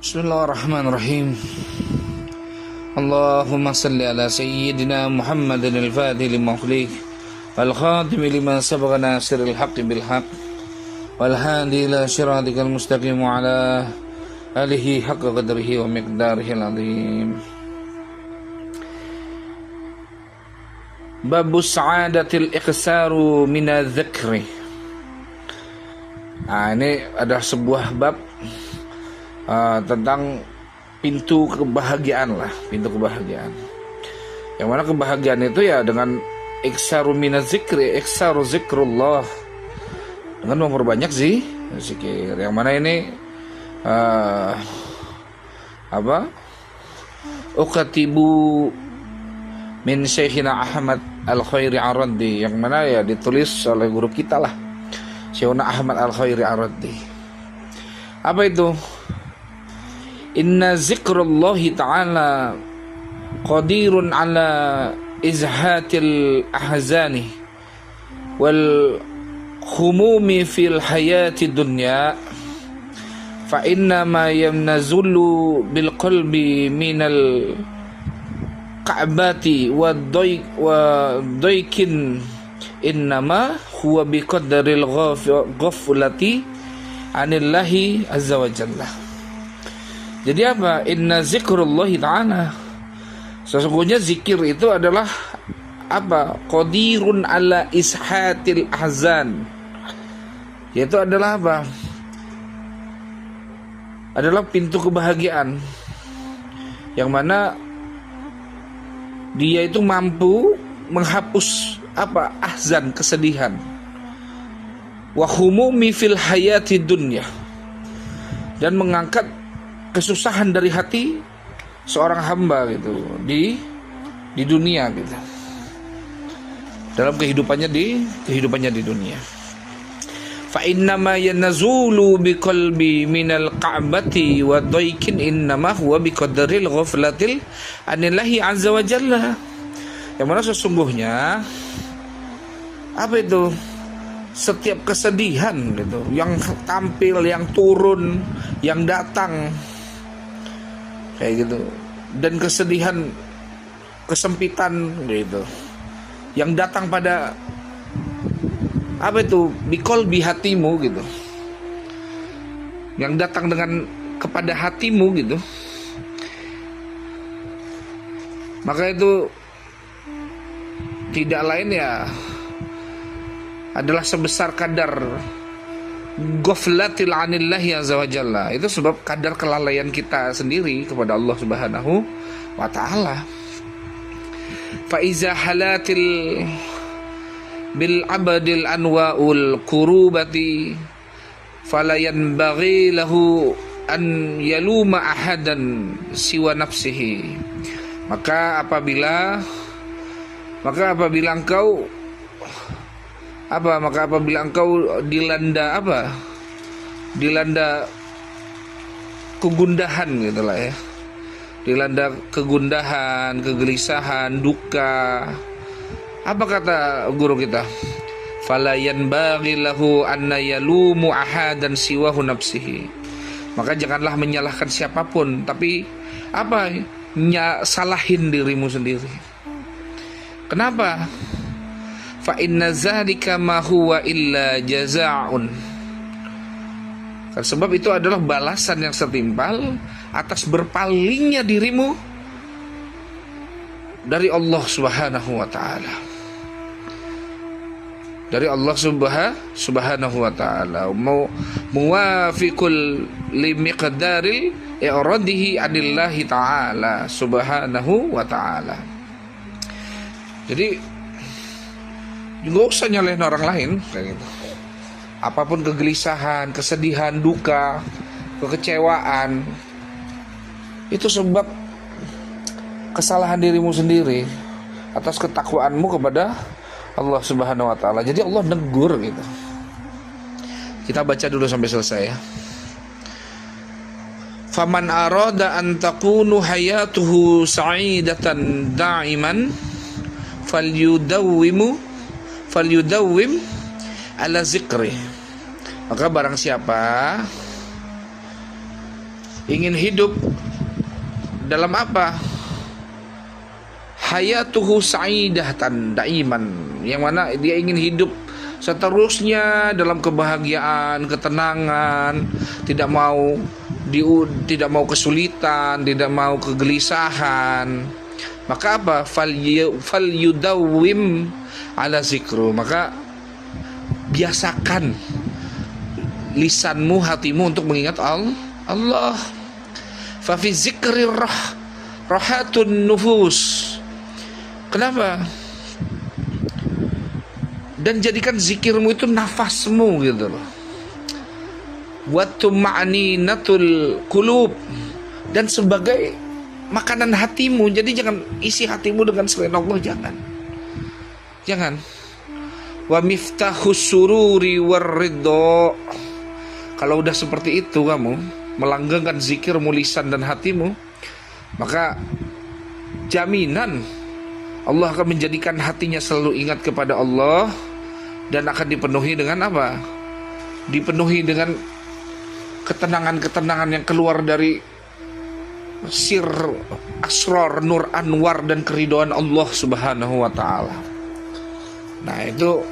Bismillahirrahmanirrahim. Allahumma salli ala sayyidina Muhammadin al-Fatih lima ughliq wal khatimi lima sabaqa nasiril haqqi bil haqq wal hadi ila siratikal mustaqim wa ala alihi haqqa qadrihi wa miqdarihi al-azim. Babus sa'adatil iqsaru minadz-dzikri. Nah, ini ada sebuah bab tentang pintu kebahagiaan lah, pintu kebahagiaan. Yang mana kebahagiaan itu ya dengan iksaru minadz-dzikri, iksaru zikrullah, dengan memperbanyak zikir. Yang mana ini ukatibu min Syekhina Ahmad Al-Khairi Ar-Raddi, yang mana ya ditulis oleh guru kita lah, Syekhuna Ahmad Al-Khairi Ar-Raddi. Apa itu? Inna zikrullahi ta'ala qadirun ala izhatil ahzani wal khumumi fil hayati dunya fa inna ma yamnazulu bil qalbi minal ka'bati wa daykin innama huwa biqadril ghaflati anillahi azza wa jalla. Jadi apa? Inna zikrullahi ta'ala, sesungguhnya zikir itu adalah apa? Qadirun ala ishatil ahzan, yaitu adalah apa? Adalah pintu kebahagiaan, yang mana dia itu mampu menghapus apa? Ahzan, kesedihan. Wa humumi fil hayati dunya, dan mengangkat kesusahan dari hati seorang hamba gitu di dunia gitu, dalam kehidupannya di dunia. Fa innama yanzulu biqalbi minal ka'bati wa daykin innama huwa biqadril ghaflatil anillahi azza wa jalla. Yang mana sesungguhnya apa itu? Setiap kesedihan gitu, yang tampil, yang turun, yang datang kayak gitu, dan kesedihan, kesempitan gitu, yang datang pada apa itu? Biqalbi, hatimu gitu, yang datang dengan kepada hatimu gitu, maka itu tidak lain ya adalah sebesar kadar ghaflatil anillahi azza wa jalla. Itu sebab kadar kelalaian kita sendiri kepada Allah Subhanahu wa taala. Fa iza halatil bil abadil anwaul kurubati fala yanbaghi lahu an yaluma ahadan siwa nafsihi. Maka apabila engkau dilanda kegundahan gitulah ya, dilanda kegundahan, kegelisahan, duka, apa kata guru kita? Fala yanbaghi lahu an yalumu ahadan siwahu nafsihi. Maka janganlah menyalahkan siapapun, tapi salahin dirimu sendiri. Kenapa? Fa inna zalika ma huwa illa jazaa'un. Sebab itu adalah balasan yang setimpal atas berpalingnya dirimu dari Allah Subhanahu wa taala. Dari Allah Subhanahu wa taala, muwafiqul limiqdaril i'radihi anillahi ta'ala subhanahu wa ta'ala. Jadi nggak usah nyalahin orang lain kayak gitu. Apapun kegelisahan, kesedihan, duka, kekecewaan, itu sebab kesalahan dirimu sendiri atas ketakwaanmu kepada Allah Subhanahu wa taala. Jadi Allah negur gitu. Kita baca dulu sampai selesai ya. Faman arada an takunu hayatuhu sa'idatan da'iman falyudawwim ala zikri. Maka barang siapa ingin hidup dalam apa? Hayatuhu sa'idatan daiman, yang mana dia ingin hidup seterusnya dalam kebahagiaan, ketenangan, tidak mau kesulitan, tidak mau kegelisahan. Maka apa? Fal yudawwim ala zikru. Maka biasakan lisanmu, hatimu untuk mengingat Allah. Fa fi zikri rahatun nufus. Kenapa? Dan jadikan zikirmu itu nafasmu gitu loh. Wa tuma'ninatul qulub, dan sebagai makanan hatimu. Jadi jangan isi hatimu dengan selain Allah, jangan. Wa miftahus sururi warridha. Kalau udah seperti itu kamu melanggengkan zikirmu, lisan dan hatimu, maka jaminan Allah akan menjadikan hatinya selalu ingat kepada Allah, dan akan dipenuhi dengan apa? Dipenuhi dengan ketenangan-ketenangan yang keluar dari sir, asrar, nur anwar, dan keridhaan Allah Subhanahu wa ta'ala. Nah itu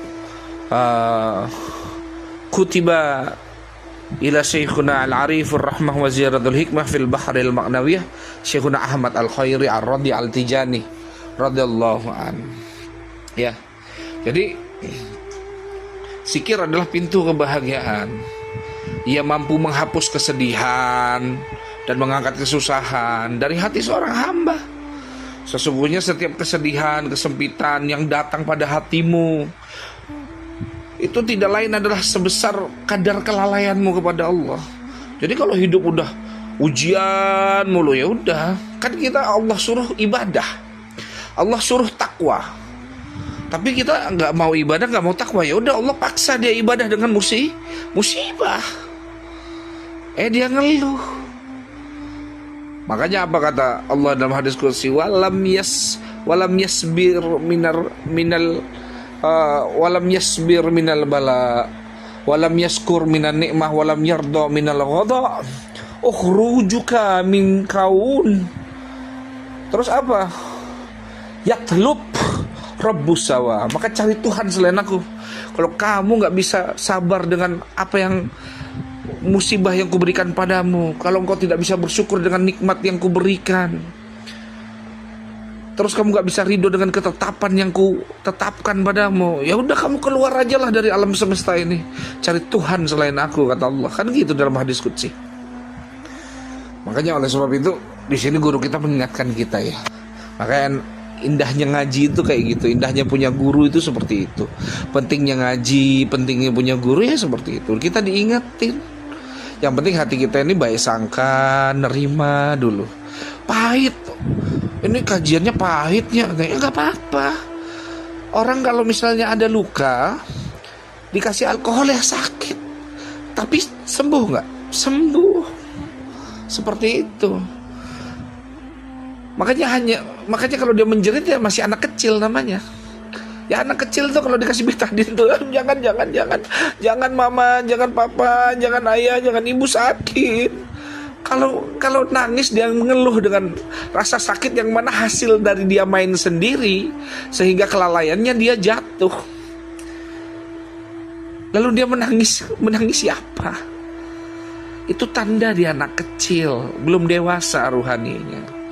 kutiba ila Syekhuna al-Arifur Rahmah wa Ziyaratul Hikmah fil Bahril Ma'nawiyah, Syekhuna Ahmad al-Khairi ar-Radi al-Tijani radhiyallahu an. Ya. Jadi zikir adalah pintu kebahagiaan. Ia mampu menghapus kesedihan dan mengangkat kesusahan dari hati seorang hamba. Sesungguhnya setiap kesedihan, kesempitan yang datang pada hatimu itu tidak lain adalah sebesar kadar kelalaianmu kepada Allah. Jadi kalau hidup udah ujian mulu, ya udah, kan kita Allah suruh ibadah, Allah suruh takwa, tapi kita nggak mau ibadah, nggak mau takwa, ya udah Allah paksa dia ibadah dengan musibah. Dia ngeluh. Makanya apa kata Allah dalam hadis qudsi, walam yasbir minal bala, walam yaskur minan nikmah, walam yarda minal ghadha, ukhrujuka min kaun. Terus apa? Yatlub Rabbus sawa, maka cari Tuhan selain aku. Kalau kamu nggak bisa sabar dengan apa yang musibah yang kuberikan padamu, kalau engkau tidak bisa bersyukur dengan nikmat yang kuberikan, terus kamu gak bisa ridho dengan ketetapan yang ku tetapkan padamu, ya udah kamu keluar aja lah dari alam semesta ini, cari Tuhan selain aku, kata Allah. Kan gitu dalam hadis qudsi. Makanya oleh sebab itu di sini guru kita mengingatkan kita ya. Makanya indahnya ngaji itu kayak gitu, indahnya punya guru itu seperti itu. Pentingnya ngaji, pentingnya punya guru ya seperti itu. Kita diingetin. Yang penting hati kita ini baik sangka, nerima dulu. Pahit, ini kajiannya pahitnya, ya nggak apa-apa. Orang kalau misalnya ada luka, dikasih alkohol ya sakit, tapi sembuh nggak? Sembuh. Seperti itu. Makanya kalau dia menjerit ya masih anak kecil namanya. Ya anak kecil tuh kalau dikasih betadin tuh jangan mama, jangan papa, jangan ayah, jangan ibu sakit. Kalau nangis dia mengeluh dengan rasa sakit yang mana hasil dari dia main sendiri sehingga kelalaiannya dia jatuh. Lalu dia menangis siapa? Itu tanda dia anak kecil, belum dewasa ruhaninya.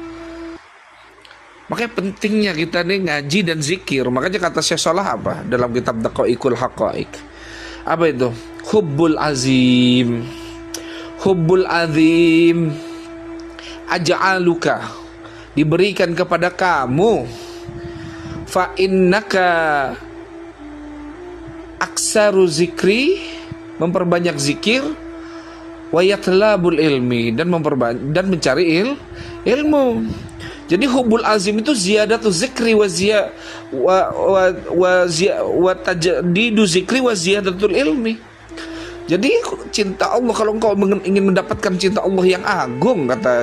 Makanya pentingnya kita nih ngaji dan zikir. Makanya kata Syekh Salah apa dalam kitab Daqaiqul Haqaiq? Apa itu? Hubbul azim aj'aluka, diberikan kepada kamu, fa innaka aksaru zikri, memperbanyak zikir, wa yatlabul ilmi, dan mencari ilmu. Jadi hubbul azim itu ziyadatu zikri wa tajdidu zikri wa ziyadatul ilmi. Jadi cinta Allah, kalau engkau ingin mendapatkan cinta Allah yang agung, kata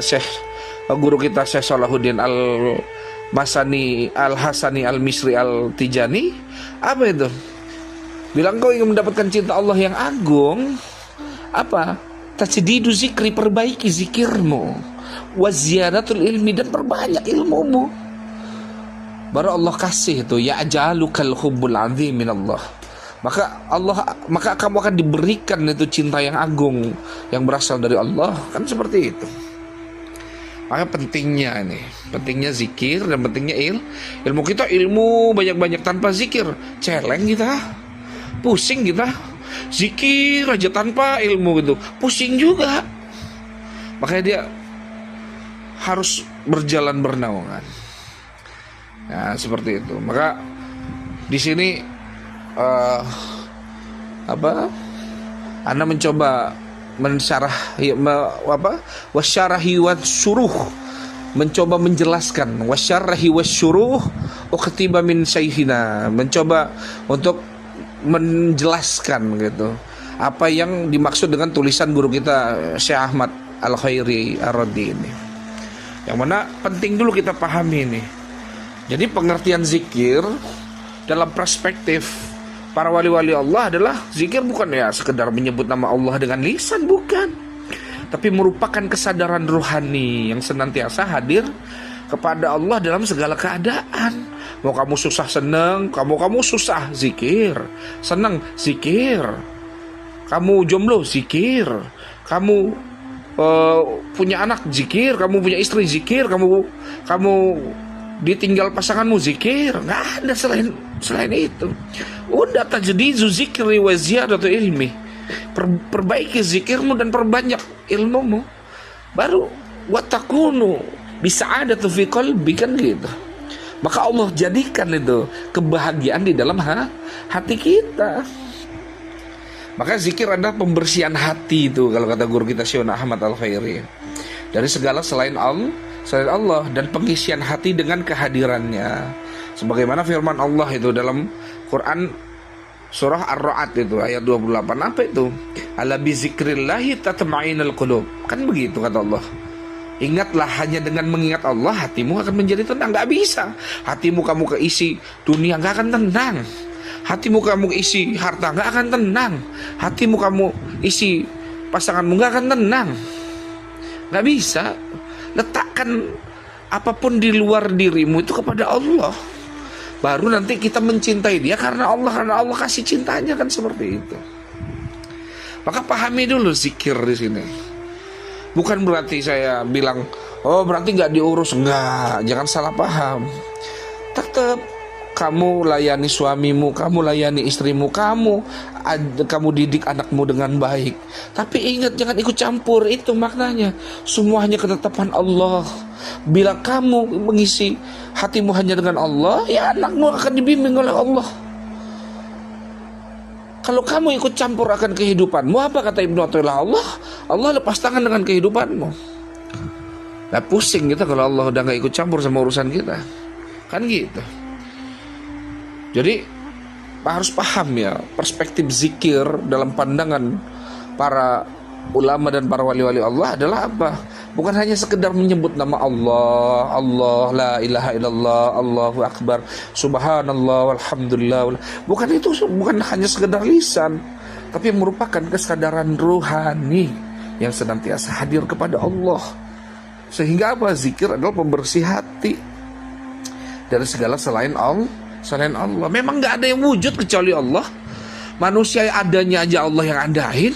guru kita Syekh Salahuddin Al-Masani Al-Hasani Al-Misri Al-Tijani, apa itu? Bilang kau ingin mendapatkan cinta Allah yang agung, apa? Tajdidu zikri, perbaiki zikirmu. Waziyadatul ilmi, dan perbanyak ilmumu. Baru Allah kasih itu, ya ajalukal hubbul azim min Allah. Maka kamu akan diberikan itu cinta yang agung yang berasal dari Allah. Kan seperti itu. Maka pentingnya zikir, dan pentingnya ilmu. Kita ilmu banyak-banyak tanpa zikir, celeng kita, pusing kita. Zikir aja tanpa ilmu gitu, pusing juga. Makanya dia harus berjalan bernaungan. Nah, seperti itu. Maka di sini Anda mencoba wasyarahi wasyuruh, mencoba menjelaskan wasyarahi wasyuruh uktiba min syaihina, mencoba untuk menjelaskan gitu apa yang dimaksud dengan tulisan guru kita Syekh Ahmad Al-Khairi Ar-Radi ini, yang mana penting dulu kita pahami ini. Jadi pengertian zikir dalam perspektif para wali-wali Allah adalah zikir bukan ya sekedar menyebut nama Allah dengan lisan, bukan, tapi merupakan kesadaran rohani yang senantiasa hadir kepada Allah dalam segala keadaan. Mau kamu susah senang, kamu susah zikir, senang zikir, kamu jomblo zikir, kamu punya anak zikir, kamu punya istri zikir, kamu ditinggal pasanganmu zikir. Nggak ada selain itu. Udah tajdidu zikri wa ziyadatu ilmi, perbaiki zikirmu dan perbanyak ilmumu, baru watakunu bisa'adatu fi qalbi, kan gitu. Maka Allah jadikan itu kebahagiaan di dalam hati kita. Maka zikir adalah pembersihan hati itu, kalau kata guru kita Syekh Ahmad Al-Khairi, dari segala selain Allah, dan pengisian hati dengan kehadirannya. Sebagaimana firman Allah itu dalam Quran surah Ar-Ra'd itu ayat 28, apa itu? Ala bi zikrillahi tatma'innul qulub. Kan begitu kata Allah. Ingatlah, hanya dengan mengingat Allah hatimu akan menjadi tenang. Gak bisa hatimu kamu keisi dunia, gak akan tenang. Hatimu kamu isi harta, gak akan tenang. Hatimu kamu isi pasanganmu, gak akan tenang. Gak bisa. Letakkan apapun di luar dirimu itu kepada Allah, baru nanti kita mencintai dia karena Allah kasih cintanya, kan seperti itu. Maka pahami dulu zikir di sini. Bukan berarti saya bilang, oh berarti nggak diurus, enggak. Jangan salah paham. Tetap kamu layani suamimu, kamu layani istrimu, kamu didik anakmu dengan baik. Tapi ingat, jangan ikut campur, itu maknanya. Semuanya ketetapan Allah. Bila kamu mengisi hatimu hanya dengan Allah, ya anakmu akan dibimbing oleh Allah. Kalau kamu ikut campur akan kehidupanmu, apa kata Ibnu Athaillah, Allah lepas tangan dengan kehidupanmu. Nah pusing kita kalau Allah udah gak ikut campur sama urusan kita, kan gitu. Jadi harus paham ya, perspektif zikir dalam pandangan para ulama dan para wali-wali Allah adalah apa? Bukan hanya sekedar menyebut nama Allah, la ilaha illallah, Allahu akbar, subhanallah, walhamdulillah. Bukan itu, bukan hanya sekedar lisan, tapi merupakan kesadaran rohani yang senantiasa hadir kepada Allah. Sehingga apa? Zikir adalah pembersih hati dari segala selain Allah. Memang gak ada yang wujud kecuali Allah. Manusia adanya aja Allah yang adain.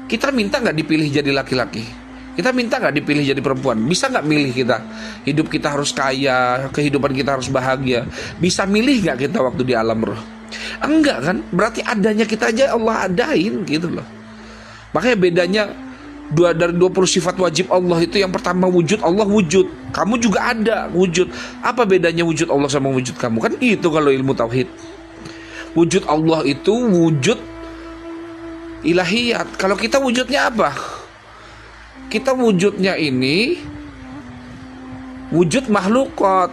Kita minta gak dipilih jadi laki-laki? Kita minta gak dipilih jadi perempuan? Bisa gak milih kita? Hidup kita harus kaya, kehidupan kita harus bahagia. Bisa milih gak kita waktu di alam roh? Enggak kan? Berarti adanya kita aja Allah adain gitu loh. Makanya bedanya dari 20 sifat wajib Allah itu, yang pertama wujud, Allah wujud. Kamu juga ada wujud. Apa bedanya wujud Allah sama wujud kamu? Kan gitu kalau ilmu tauhid. Wujud Allah itu wujud ilahiyat. Kalau kita wujudnya apa? Kita wujudnya ini wujud makhlukat,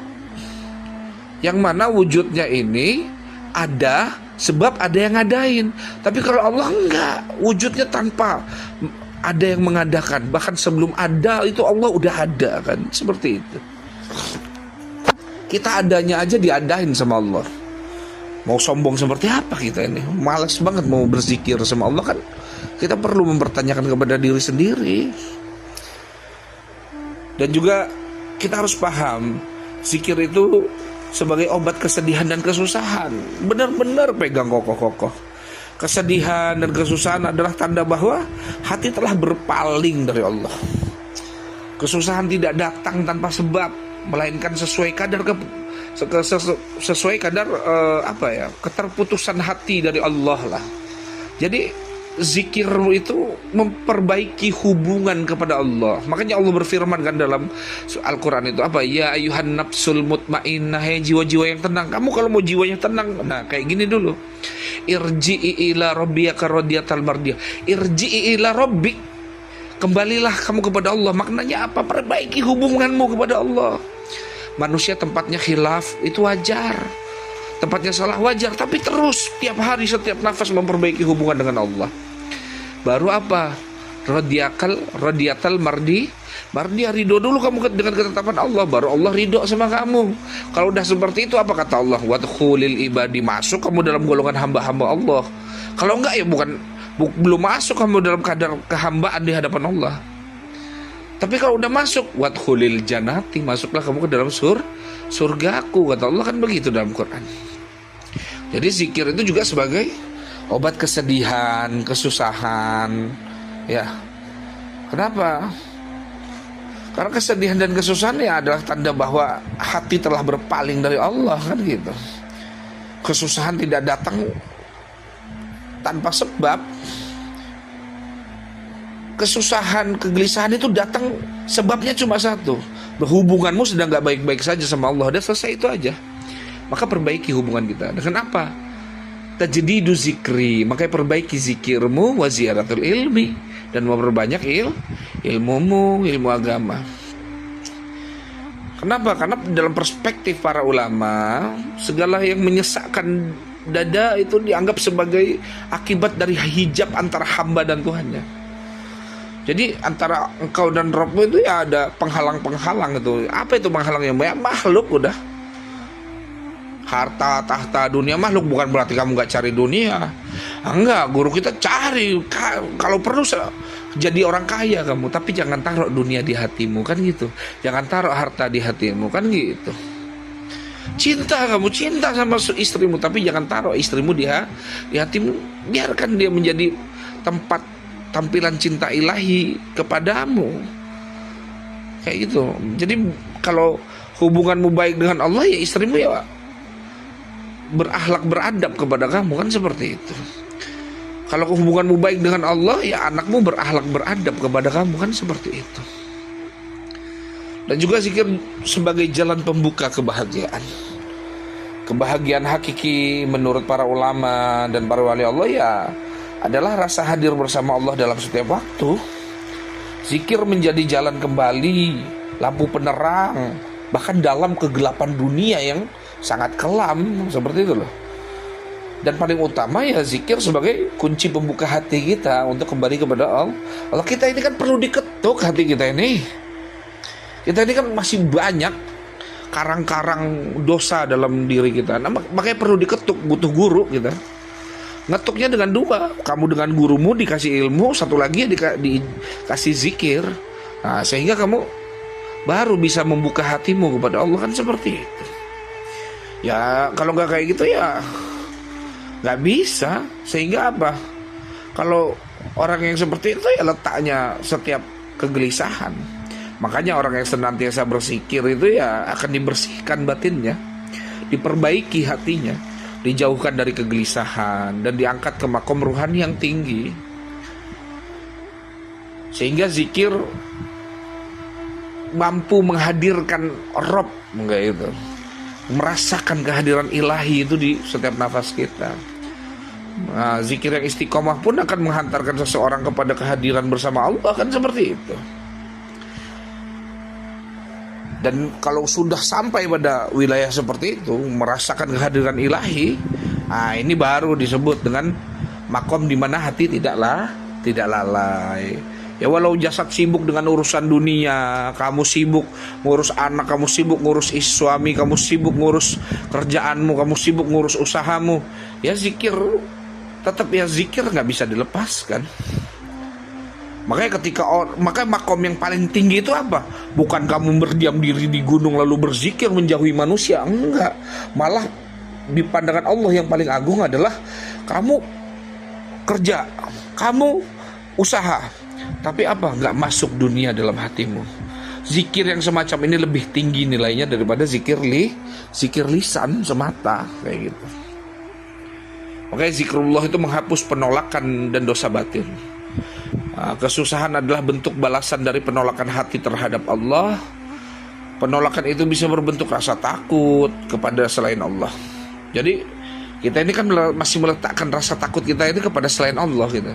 yang mana wujudnya ini ada sebab ada yang ngadain. Tapi kalau Allah enggak, wujudnya tanpa ada yang mengadakan. Bahkan sebelum ada itu Allah udah ada, kan seperti itu. Kita adanya aja diadain sama Allah. Mau sombong seperti apa kita ini? Malas banget mau berzikir sama Allah kan. Kita perlu mempertanyakan kepada diri sendiri. Dan juga kita harus paham, zikir itu sebagai obat kesedihan dan kesusahan. Benar-benar pegang kokoh-kokoh. Kesedihan dan kesusahan adalah tanda bahwa hati telah berpaling dari Allah. Kesusahan tidak datang tanpa sebab, melainkan sesuai kadar keterputusan hati dari Allah lah. Jadi zikir itu memperbaiki hubungan kepada Allah. Makanya Allah berfirman kan dalam Al-Quran itu apa? Ya ayuhan nafsul mutmainnah, hai jiwa-jiwa yang tenang. Kamu kalau mau jiwanya tenang, nah kayak gini dulu. Irji'i ila rabbika radiyatal mardiyah. Irji'i ila rabbik. Kembalilah kamu kepada Allah. Maknanya apa? Perbaiki hubunganmu kepada Allah. Manusia tempatnya khilaf, itu wajar. Tempatnya salah wajar, tapi terus tiap hari setiap nafas memperbaiki hubungan dengan Allah. Baru apa? Radiyatal mardiyah, ridho dulu kamu dengan ketetapan Allah, baru Allah ridho sama kamu. Kalau udah seperti itu, apa kata Allah? Wadkhulil ibadi, masuk kamu dalam golongan hamba-hamba Allah. Kalau enggak ya belum masuk kamu dalam kadar kehambaan di hadapan Allah. Tapi kalau udah masuk, wadkhulil jannati, masuklah kamu ke dalam surgaku, kata Allah kan begitu dalam Quran. Jadi zikir itu juga sebagai obat kesedihan, kesusahan, ya. Kenapa? Karena kesedihan dan kesusahan ya adalah tanda bahwa hati telah berpaling dari Allah kan gitu. Kesusahan tidak datang tanpa sebab. Kesusahan, kegelisahan itu datang sebabnya cuma satu. Hubunganmu sedang gak baik-baik saja sama Allah. Dan selesai itu aja. Maka perbaiki hubungan kita. Dengan apa? Tajdidu zikri. Makanya perbaiki zikirmu wa ziyaratul ilmi. Dan memperbanyak ilmumu, ilmu agama. Kenapa? Karena dalam perspektif para ulama, segala yang menyesakkan dada itu dianggap sebagai akibat dari hijab antara hamba dan Tuhannya. Jadi antara engkau dan Rabbmu itu ya ada penghalang-penghalang itu. Apa itu penghalangnya? Ya, makhluk udah. Harta, tahta, dunia makhluk. Bukan berarti kamu gak cari dunia. Enggak, guru kita cari. Kalau perlu jadi orang kaya kamu. Tapi jangan taruh dunia di hatimu kan gitu. Jangan taruh harta di hatimu kan gitu. Cinta kamu, cinta sama istrimu. Tapi jangan taruh istrimu di hatimu. Biarkan dia menjadi tempat tampilan cinta ilahi kepadamu. Kayak gitu. Jadi kalau hubunganmu baik dengan Allah, ya istrimu ya berakhlak, beradab kepada kamu kan seperti itu. Kalau hubunganmu baik dengan Allah, ya anakmu berakhlak, beradab kepada kamu kan seperti itu. Dan juga zikir sebagai jalan pembuka kebahagiaan. Kebahagiaan hakiki menurut para ulama dan para wali Allah ya adalah rasa hadir bersama Allah dalam setiap waktu. Zikir menjadi jalan kembali, lampu penerang, bahkan dalam kegelapan dunia yang sangat kelam, seperti itu loh. Dan paling utama ya zikir sebagai kunci pembuka hati kita untuk kembali kepada Allah. Kalau kita ini kan perlu diketuk hati kita ini. Kita ini kan masih banyak karang-karang dosa dalam diri kita. Nah, makanya perlu diketuk, butuh guru kita. Ngetuknya dengan dua. Kamu dengan gurumu dikasih ilmu, satu lagi dikasih zikir. Nah, sehingga kamu baru bisa membuka hatimu kepada Allah kan seperti itu. Ya kalau nggak kayak gitu ya nggak bisa. Sehingga apa? Kalau orang yang seperti itu ya letaknya setiap kegelisahan. Makanya orang yang senantiasa berzikir itu ya akan dibersihkan batinnya, diperbaiki hatinya, dijauhkan dari kegelisahan dan diangkat ke makom ruhani yang tinggi. Sehingga zikir mampu menghadirkan Rabb, enggak itu, merasakan kehadiran ilahi itu di setiap nafas kita. Nah, zikir yang istiqomah pun akan menghantarkan seseorang kepada kehadiran bersama Allah kan seperti itu. Dan kalau sudah sampai pada wilayah seperti itu, merasakan kehadiran ilahi, nah ini baru disebut dengan makom di mana hati tidak lalai, Ya walau jasad sibuk dengan urusan dunia, kamu sibuk ngurus anak, kamu sibuk ngurus suami, kamu sibuk ngurus kerjaanmu, kamu sibuk ngurus usahamu, ya zikir tetap, ya zikir nggak bisa dilepaskan. Makanya makanya makom yang paling tinggi itu apa? Bukan kamu berdiam diri di gunung lalu berzikir menjauhi manusia, enggak. Malah di pandangan Allah yang paling agung adalah kamu kerja, kamu usaha, tapi apa? Nggak masuk dunia dalam hatimu. Zikir yang semacam ini lebih tinggi nilainya daripada zikir lisan semata, kayak gitu. Makanya zikrullah itu menghapus penolakan dan dosa batin. Kesusahan adalah bentuk balasan dari penolakan hati terhadap Allah. Penolakan itu bisa berbentuk rasa takut kepada selain Allah. Jadi kita ini kan masih meletakkan rasa takut kita ini kepada selain Allah gitu.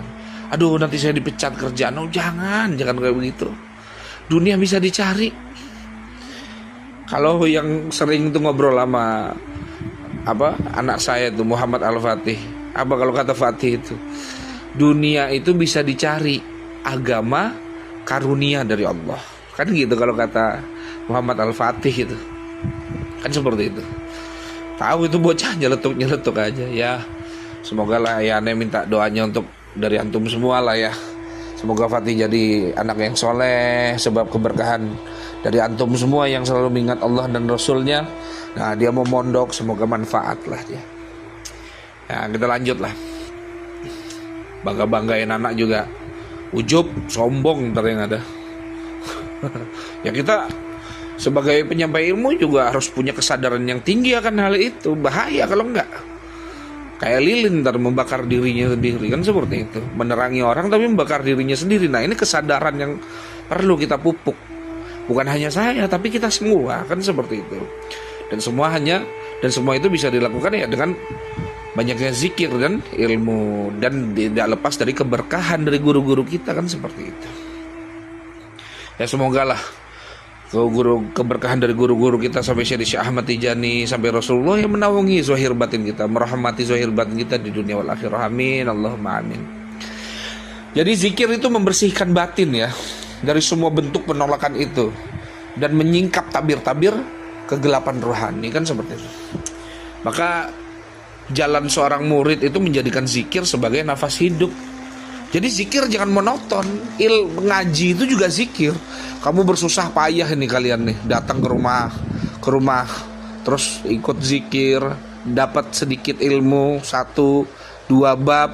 Aduh, nanti saya dipecat kerjaan. Oh, jangan kayak begitu. Dunia bisa dicari. Kalau yang sering tuh ngobrol sama anak saya tuh Muhammad Al-Fatih. Kalau kata Fatih itu, dunia itu bisa dicari, agama karunia dari Allah. Kan gitu kalau kata Muhammad Al-Fatih itu. Kan seperti itu. Tahu itu bocah nyeletuk aja ya. Semoga lah ya, Ane minta doanya untuk dari antum semua lah ya. Semoga Fatih jadi anak yang soleh, sebab keberkahan dari antum semua yang selalu mengingat Allah dan Rasulnya. Nah, dia mau mondok, semoga manfaat lah dia. Ya, kita lanjut lah. Bangga-banggain anak juga, ujub, sombong ntar yang ada. Ya kita sebagai penyampai ilmu juga harus punya kesadaran yang tinggi akan hal itu. Bahaya kalau enggak. Kayak lilin ntar membakar dirinya sendiri, kan seperti itu. Menerangi orang tapi membakar dirinya sendiri. Nah, ini kesadaran yang perlu kita pupuk. Bukan hanya saya, tapi kita semua, kan seperti itu. Dan semua itu bisa dilakukan ya dengan banyaknya zikir dan ilmu, dan tidak lepas dari keberkahan dari guru-guru kita, kan seperti itu. Ya semoga lah keberkahan dari guru-guru kita sampai Syekh Ahmad Tijani, sampai Rasulullah yang menaungi zahir batin kita, merahmati zahir batin kita di dunia wal akhirah. Amin, Allahumma amin. Jadi zikir itu membersihkan batin ya dari semua bentuk penolakan itu, dan menyingkap tabir-tabir kegelapan rohani, kan seperti itu. Maka jalan seorang murid itu menjadikan zikir sebagai nafas hidup. Jadi zikir jangan monoton. Ngaji itu juga zikir. Kamu bersusah payah ini kalian nih, datang ke rumah terus ikut zikir, dapat sedikit ilmu 1-2 bab,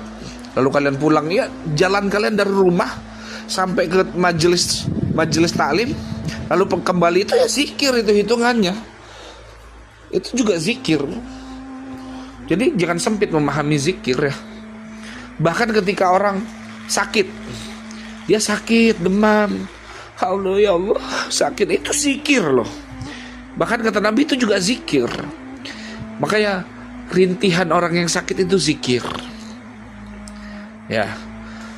lalu kalian pulang. Ya, jalan kalian dari rumah sampai ke majelis taklim, lalu kembali, itu ya zikir, itu hitungannya. Itu juga zikir. Jadi jangan sempit memahami zikir ya. Bahkan ketika orang sakit, dia sakit demam, Allah ya Allah sakit, itu zikir loh. Bahkan kata Nabi itu juga zikir. Makanya rintihan orang yang sakit itu zikir. Ya,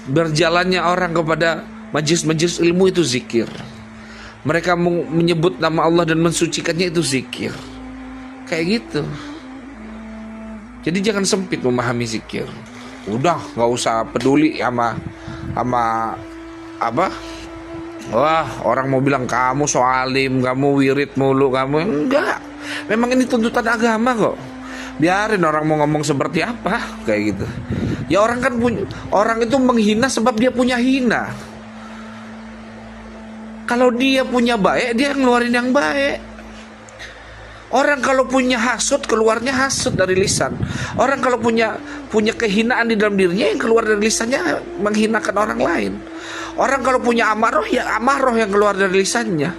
berjalannya orang kepada majelis ilmu itu zikir. Mereka menyebut nama Allah dan mensucikannya itu zikir. Kayak gitu. Jadi jangan sempit memahami zikir. Udah nggak usah peduli sama wah orang mau bilang kamu soalim, kamu wirid mulu, kamu enggak. Memang ini tuntutan agama kok. Biarin orang mau ngomong seperti apa, kayak gitu. Ya orang itu menghina sebab dia punya hina. Kalau dia punya baik, dia ngeluarin yang baik. Orang kalau punya hasud, keluarnya hasud dari lisan. Orang kalau punya kehinaan di dalam dirinya, yang keluar dari lisannya menghinakan orang lain. Orang kalau punya amarah, ya amarah yang keluar dari lisannya.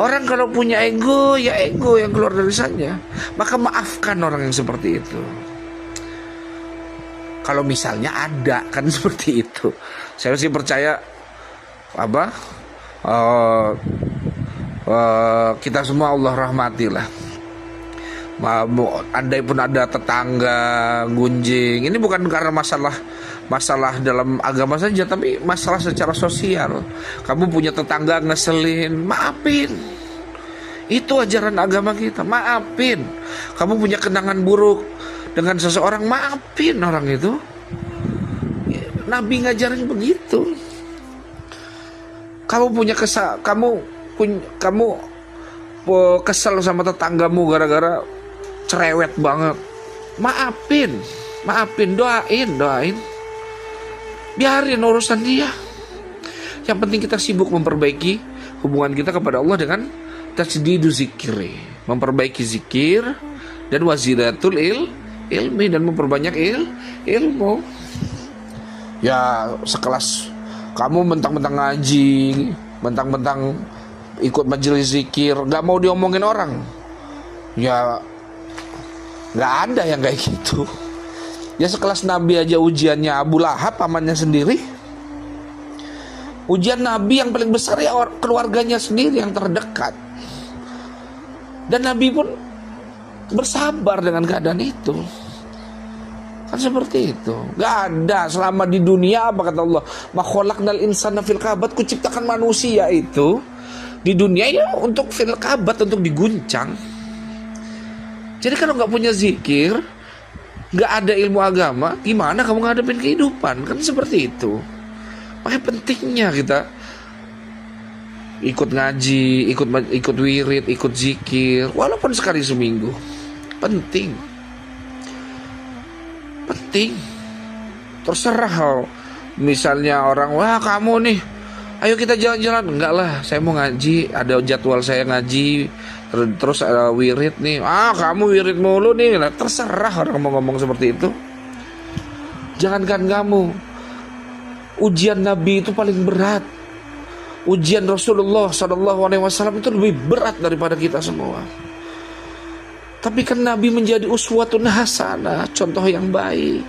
Orang kalau punya ego, ya ego yang keluar dari lisannya. Maka maafkan orang yang seperti itu. Kalau misalnya ada, kan seperti itu. Saya sih percaya kita semua Allah rahmatilah. Andai pun ada tetangga gunjing, ini bukan karena masalah dalam agama saja, tapi masalah secara sosial. Kamu punya tetangga ngeselin, maafin. Itu ajaran agama kita, maafin. Kamu punya kenangan buruk dengan seseorang, maafin orang itu. Nabi ngajarin begitu. Kamu punya kamu kesel sama tetanggamu gara-gara cerewet banget. Maafin, doain. Biarin urusan dia. Yang penting kita sibuk memperbaiki hubungan kita kepada Allah dengan tasdidu zikri, memperbaiki zikir, dan wazilatul ilmi, dan memperbanyak ilmu. Ya sekelas kamu mentang-mentang ngaji, mentang-mentang ikut majelis zikir, gak mau diomongin orang, ya gak ada yang kayak gitu. Ya sekelas Nabi aja ujiannya Abu Lahab, pamannya sendiri. Ujian Nabi yang paling besar ya keluarganya sendiri yang terdekat. Dan Nabi pun bersabar dengan keadaan itu. Kan seperti itu. Gak ada selama di dunia, apa kata Allah, ma khalaqnal insana fil kabad, kuciptakan manusia itu di dunia ya untuk fil kabad, untuk diguncang. Jadi kalau gak punya zikir, gak ada ilmu agama, gimana kamu ngadepin kehidupan? Kan seperti itu. Makanya pentingnya kita ikut ngaji, ikut wirid, ikut zikir, walaupun sekali seminggu. Penting. Terserah misalnya orang, wah kamu nih, ayo kita jalan-jalan. Enggak lah, saya mau ngaji, ada jadwal saya ngaji, terus wirid nih. Kamu wirid mulu nih. Terserah orang mau ngomong seperti itu. Jangankan kamu, ujian Nabi itu paling berat. Ujian Rasulullah SAW itu lebih berat daripada kita semua. Tapi kan Nabi menjadi uswatun hasanah, contoh yang baik.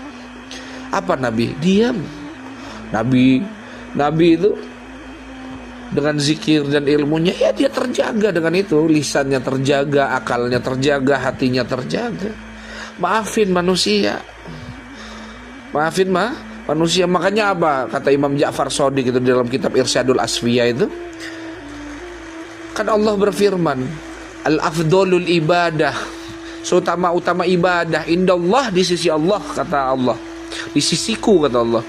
Apa Nabi? Diam. Nabi itu dengan zikir dan ilmunya, ya dia terjaga dengan itu. Lisannya terjaga, akalnya terjaga, hatinya terjaga. Maafin manusia. Makanya apa kata Imam Ja'far Shadiq itu dalam kitab Irsyadul Asfiya itu, kan Allah berfirman, al-afdolul ibadah, seutama-utama ibadah indallah, di sisi Allah, kata Allah, di sisiku, kata Allah,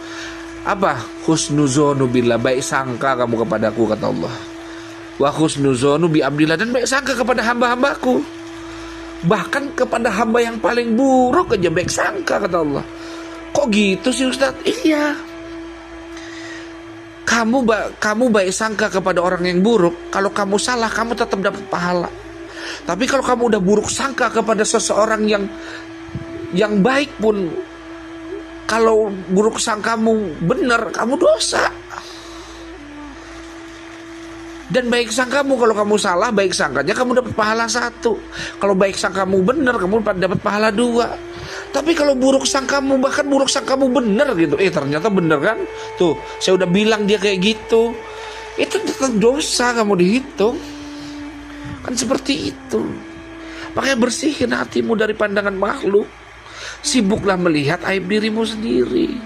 apa? Husnuzonu billah, baik sangka kamu kepadaku, kata Allah. Wa husnuzonu bi abdillah, dan baik sangka kepada hamba-hambaku. Bahkan kepada hamba yang paling buruk aja baik sangka, kata Allah. Kok gitu sih Ustaz? Iya. Kamu baik sangka kepada orang yang buruk, kalau kamu salah kamu tetap dapat pahala. Tapi kalau kamu udah buruk sangka kepada seseorang yang baik pun, kalau buruk sangkamu benar, kamu dosa. Dan baik sangkamu, kalau kamu salah, baik sangkanya kamu dapat pahala 1. Kalau baik sangkamu benar, kamu dapat pahala 2. Tapi kalau buruk sangkamu, bahkan buruk sangkamu benar gitu, ternyata benar kan? Tuh, saya udah bilang dia kayak gitu. Itu tetap dosa kamu dihitung. Kan seperti itu. Makanya bersihin hatimu dari pandangan makhluk. Sibuklah melihat aib dirimu sendiri,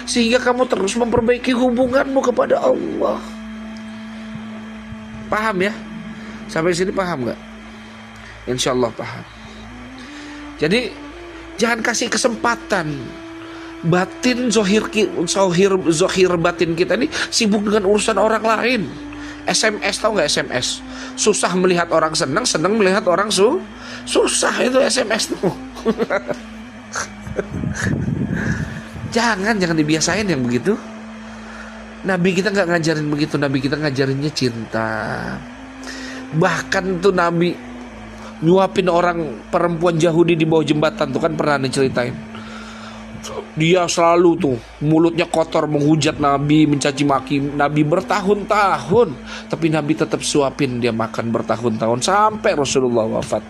sehingga kamu terus memperbaiki hubunganmu kepada Allah. Paham ya? Sampai sini paham gak? Insya Allah paham. Jadi jangan kasih kesempatan batin zohir batin kita ini sibuk dengan urusan orang lain. SMS, tahu nggak SMS? Susah melihat orang senang melihat orang susah, itu SMS tuh. Jangan dibiasain yang begitu. Nabi kita nggak ngajarin begitu. Nabi kita ngajarinnya cinta. Bahkan tuh Nabi nyuapin orang perempuan Yahudi di bawah jembatan tuh, kan pernah diceritain. Dia selalu tuh mulutnya kotor, menghujat Nabi, mencaci maki Nabi bertahun-tahun, tapi Nabi tetap suapin dia makan bertahun-tahun sampai Rasulullah wafat.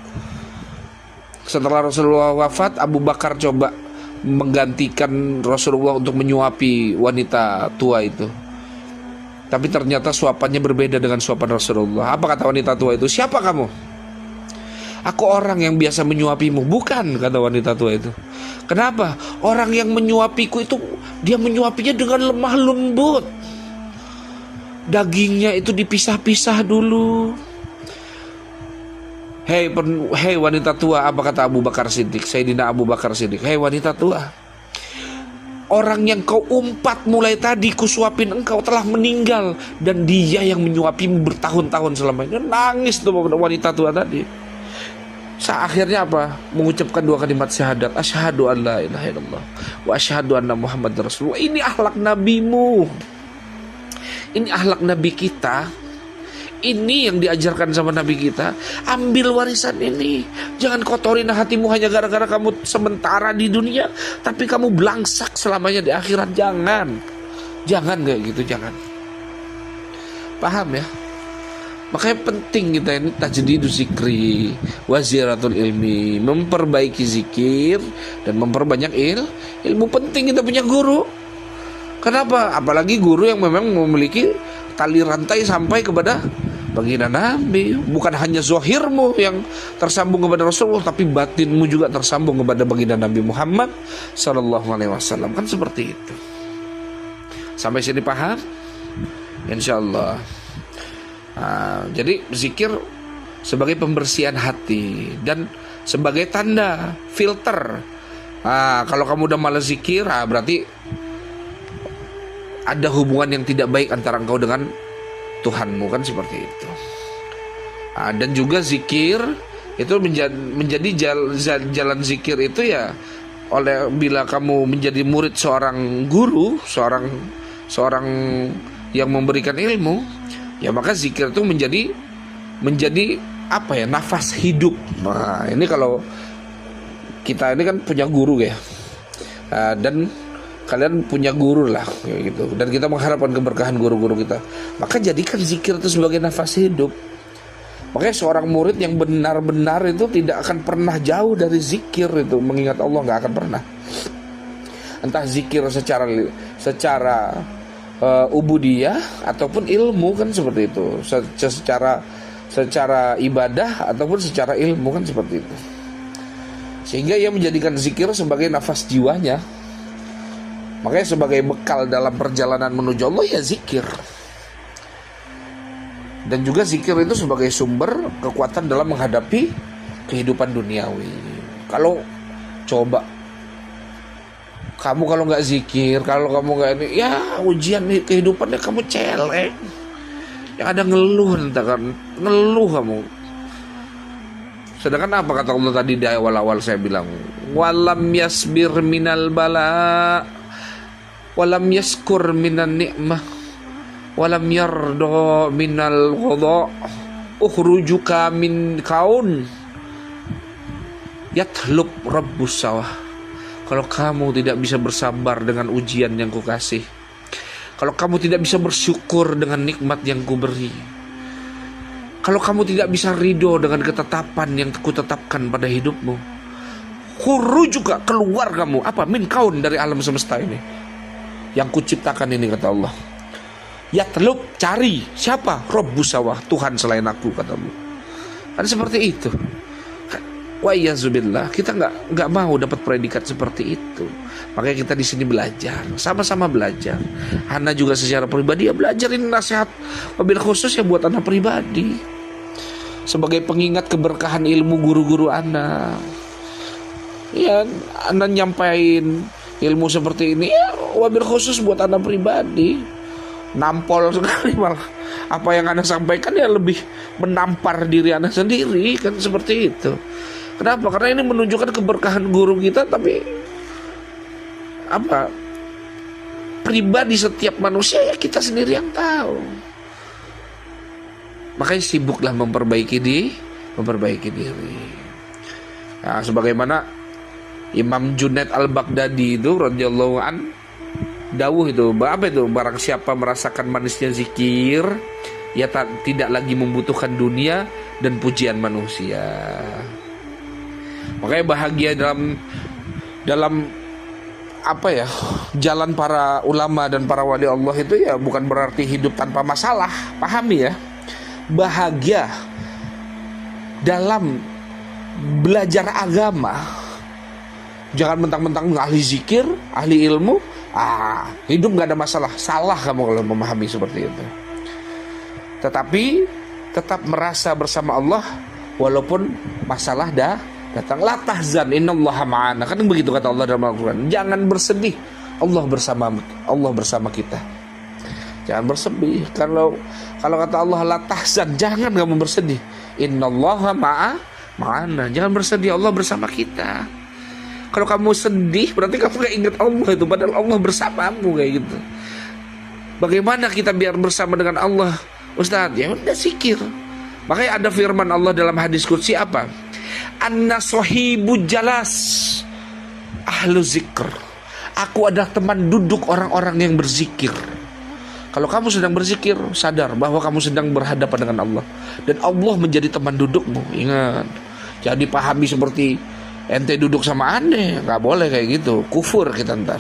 Setelah Rasulullah wafat, Abu Bakar coba menggantikan Rasulullah untuk menyuapi wanita tua itu. Tapi ternyata suapannya berbeda dengan suapan Rasulullah. Apa kata wanita tua itu? Siapa kamu? Aku orang yang biasa menyuapimu. Bukan, kata wanita tua itu. Kenapa? Orang yang menyuapiku itu, dia menyuapinya dengan lemah lembut. Dagingnya itu dipisah-pisah dulu. Hei wanita tua, apa kata Abu Bakar Siddiq? Sayyidina Abu Bakar Siddiq. Hei wanita tua, orang yang kau umpat mulai tadi kusuapin engkau telah meninggal, dan dia yang menyuapimu bertahun-tahun selama ini. Nangis tuh wanita tua tadi. Akhirnya apa? Mengucapkan 2 kalimat syahadat, asyhadu an la ilaha illallah wa asyhadu anna Muhammad Rasulullah. Ini akhlak nabimu, ini akhlak nabi kita. Ini yang diajarkan sama nabi kita. Ambil warisan ini. Jangan kotorin hatimu hanya gara-gara kamu sementara di dunia, tapi kamu belangsak selamanya di akhirat. Jangan kayak gitu, jangan. Paham ya? Makanya penting kita ini tajdidu zikri waziratul ilmi, memperbaiki zikir dan memperbanyak ilmu. Penting kita punya guru. Kenapa? Apalagi guru yang memang memiliki tali rantai sampai kepada baginda Nabi. Bukan hanya zahirmu yang tersambung kepada Rasulullah, tapi batinmu juga tersambung kepada baginda Nabi Muhammad sallallahu alaihi wasallam. Kan seperti itu. Sampai sini paham? Insyaallah. Jadi zikir sebagai pembersihan hati dan sebagai tanda filter. Kalau kamu udah malas zikir, berarti ada hubungan yang tidak baik antara engkau dengan Tuhanmu, kan seperti itu. Dan juga zikir itu menjadi jalan zikir itu ya bila kamu menjadi murid seorang guru, seorang yang memberikan ilmu, ya maka zikir itu menjadi apa ya, nafas hidup. Nah ini kalau kita ini kan punya guru ya, dan kalian punya guru lah gitu, dan kita mengharapkan keberkahan guru-guru kita, maka jadikan zikir itu sebagai nafas hidup. Makanya seorang murid yang benar-benar itu tidak akan pernah jauh dari zikir itu, mengingat Allah, nggak akan pernah. Entah zikir secara ubudiyah ataupun ilmu, kan seperti itu. Secara ibadah ataupun secara ilmu, kan seperti itu. Sehingga ia menjadikan zikir sebagai nafas jiwanya. Makanya sebagai bekal dalam perjalanan menuju Allah ya zikir. Dan juga zikir itu sebagai sumber kekuatan dalam menghadapi kehidupan duniawi. Kalau coba kamu kalau nggak zikir, kalau kamu nggak ini, ya ujian kehidupannya kamu celeng. Yang ada ngeluh, ngeluh kamu. Sedangkan apa kata Allah tadi di awal-awal saya bilang, walam yasbir minal bala, walam yaskur minan ni'mah, walam yardo minal ghadha, ukhrujuka min kaun yatlub rabbus sawah. Kalau kamu tidak bisa bersabar dengan ujian yang kukasih, kalau kamu tidak bisa bersyukur dengan nikmat yang kuberi, kalau kamu tidak bisa ridho dengan ketetapan yang kutetapkan pada hidupmu, juga keluar kamu apa min kaun, dari alam semesta ini yang kuciptakan ini, kata Allah. Yatlub, cari siapa? Rabbus sawah, Tuhan selain aku, katamu. Kan seperti itu. Wa iyazubillah, kita nggak mau dapat predikat seperti itu. Makanya kita di sini belajar, sama-sama belajar. Ana juga secara pribadi ya belajar ini nasihat, wabil khusus ya buat Ana pribadi, sebagai pengingat keberkahan ilmu guru-guru Ana. Ya, Ana nyampain ilmu seperti ini ya wabil khusus buat Ana pribadi. Nampol sekali malah apa yang Ana sampaikan ya lebih menampar diri Ana sendiri, kan seperti itu. Kenapa? Karena ini menunjukkan keberkahan guru kita, tapi apa, pribadi setiap manusia ya kita sendiri yang tahu. Makanya sibuklah memperbaiki diri. Nah, sebagaimana Imam Junaid Al-Baghdadi itu radhiyallahu an dawuh itu, apa itu, barang siapa merasakan manisnya zikir, ia tidak lagi membutuhkan dunia dan pujian manusia. Makanya bahagia dalam apa ya, jalan para ulama dan para wali Allah itu ya bukan berarti hidup tanpa masalah. Pahami ya, bahagia dalam belajar agama, jangan mentang-mentang ahli zikir, ahli ilmu, hidup gak ada masalah. Salah kamu kalau memahami seperti itu. Tetapi tetap merasa bersama Allah walaupun masalah datang. La tahzan innallaha ma'ana, kan begitu kata Allah dalam Al-Quran. Jangan bersedih, Allah bersama kita. Jangan bersedih. Kalau kata Allah la tahzan, jangan kamu bersedih. Innallaha ma'ana. Jangan bersedih, Allah bersama kita. Kalau kamu sedih berarti kamu gak ingat Allah itu, padahal Allah bersamamu kayak gitu. Bagaimana kita biar bersama dengan Allah, Ustaz? Ya udah zikir. Makanya ada firman Allah dalam hadis qudsi apa? Anna sohibu jalas ahlu zikr. Aku adalah teman duduk orang-orang yang berzikir. Kalau kamu sedang berzikir, sadar bahwa kamu sedang berhadapan dengan Allah, dan Allah menjadi teman dudukmu. Ingat, jadi pahami seperti ente duduk sama aneh, nggak boleh kayak gitu. Kufur kita ntar.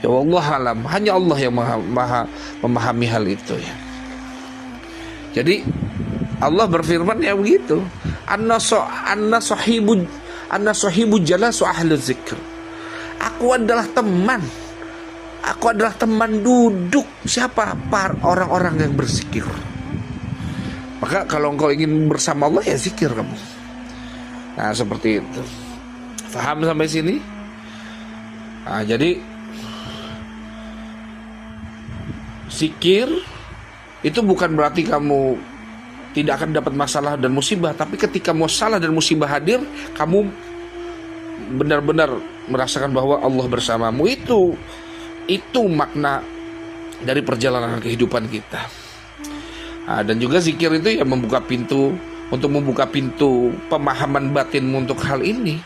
Ya Allah alam, hanya Allah yang maha memahami hal itu ya. Jadi Allah berfirman ya begitu. Anna sahibu jalasu ahli zikr. Aku adalah teman duduk siapa? Orang-orang yang berzikir. Maka kalau engkau ingin bersama Allah ya zikir kamu. Nah seperti itu. Faham sampai sini? Nah, jadi zikir itu bukan berarti kamu tidak akan dapat masalah dan musibah, tapi ketika masalah dan musibah hadir, kamu benar-benar merasakan bahwa Allah bersamamu. Itu makna dari perjalanan kehidupan kita. Nah, dan juga zikir itu ya membuka pintu pemahaman batinmu untuk hal ini.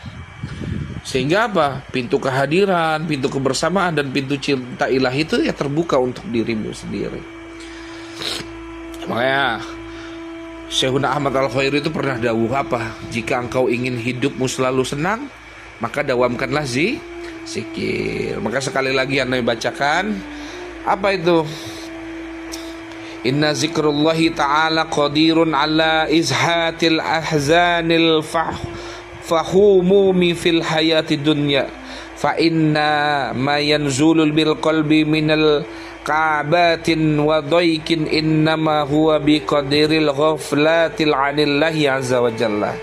Sehingga apa? Pintu kehadiran, pintu kebersamaan, dan pintu cinta ilahi itu ya terbuka untuk dirimu sendiri. Makanya Syekhuna Ahmad Al-Khairi itu pernah dawuh apa? Jika engkau ingin hidupmu selalu senang, maka dawamkanlah zikir. Maka sekali lagi Anda bacakan apa itu? Inna zikrullahi ta'ala qadirun ala izhatil ahzanil fahumumi fil hayati dunya fa inna ma yanzulul bil qalbi minal ka'batin wa daikin innama huwa biqadiril ghaflatil anillahi azza wa jalla.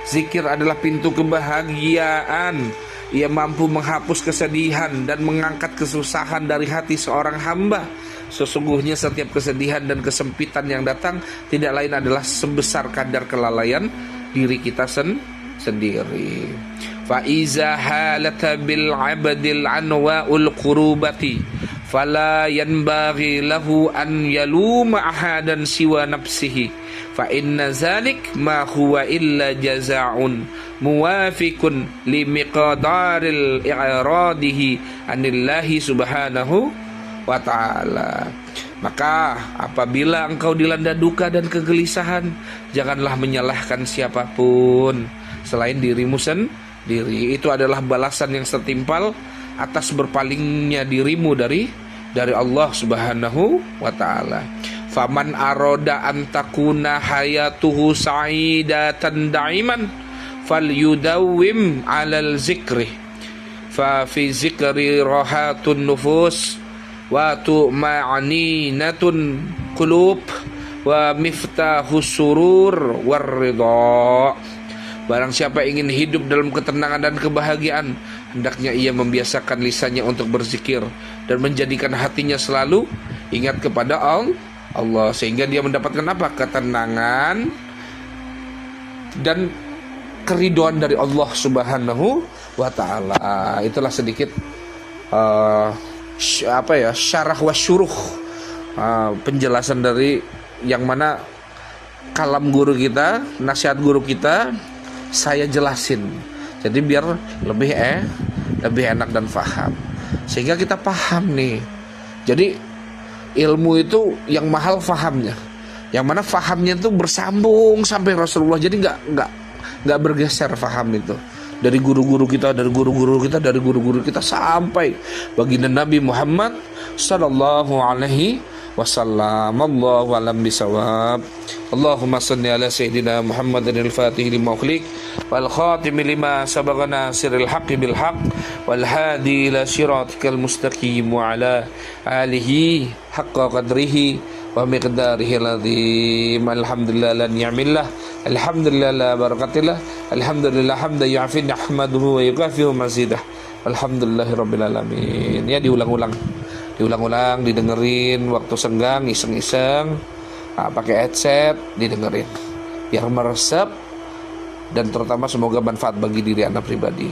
Zikir adalah pintu kebahagiaan. Ia mampu menghapus kesedihan dan mengangkat kesusahan dari hati seorang hamba. Sesungguhnya setiap kesedihan dan kesempitan yang datang tidak lain adalah sebesar kadar kelalaian diri kita sendiri. Fa iza halata bil abdil anwa'ul qurubati fala yanbaghi lahu an yaluma ahadan siwa nafsihi fa inna zalik ma huwa illa jazaa'un muwafiqun li miqdaril i'radihi anillahi subhanahu wa ta'ala. Maka apabila engkau dilanda duka dan kegelisahan, janganlah menyalahkan siapapun selain dirimu sendiri. Itu adalah balasan yang setimpal atas berpalingnya dirimu dari Allah subhanahu wa ta'ala. Faman aroda antakuna hayatuhu sa'idatan da'iman falyudawwim alal zikri fa fi zikri rahatun nufus wa tu'ma'aninatun qulub wa miftahus surur warridha. Barang siapa ingin hidup dalam ketenangan dan kebahagiaan, hendaknya ia membiasakan lisannya untuk berzikir dan menjadikan hatinya selalu ingat kepada Allah, sehingga dia mendapatkan apa? Ketenangan dan keridhaan dari Allah subhanahu wa ta'ala. Itulah sedikit syarah wa syuruh, penjelasan dari yang mana kalam guru kita, nasihat guru kita saya jelasin. Jadi biar lebih enak dan faham, sehingga kita paham nih. Jadi ilmu itu yang mahal fahamnya, yang mana fahamnya itu bersambung sampai Rasulullah. Jadi nggak bergeser faham itu dari guru-guru kita, dari guru-guru kita sampai baginda Nabi Muhammad sallallahu alaihi wasallam. Allahu a'lam bisawab. Allahumma salli ala sayyidina Muhammadin al-fatih lima ukhliq wal khatim lima sabaqana sirril haqqi bil haqq wal hadi ila siratikal mustaqim wa ala alihi haqqa qadrihi wa miqdarihi al-azim. Alhamdulillah la ni'millah, alhamdulillah la barakatillah, alhamdulillah hamdan yu'afi nahmaduhu wa yukafihu mazidah. Alhamdulillahirabbil alamin. Ya, diulang-ulang. Diulang-ulang, didengerin waktu senggang, iseng-iseng. Pakai headset, didengerin. Biar meresap dan terutama semoga manfaat bagi diri Anda pribadi.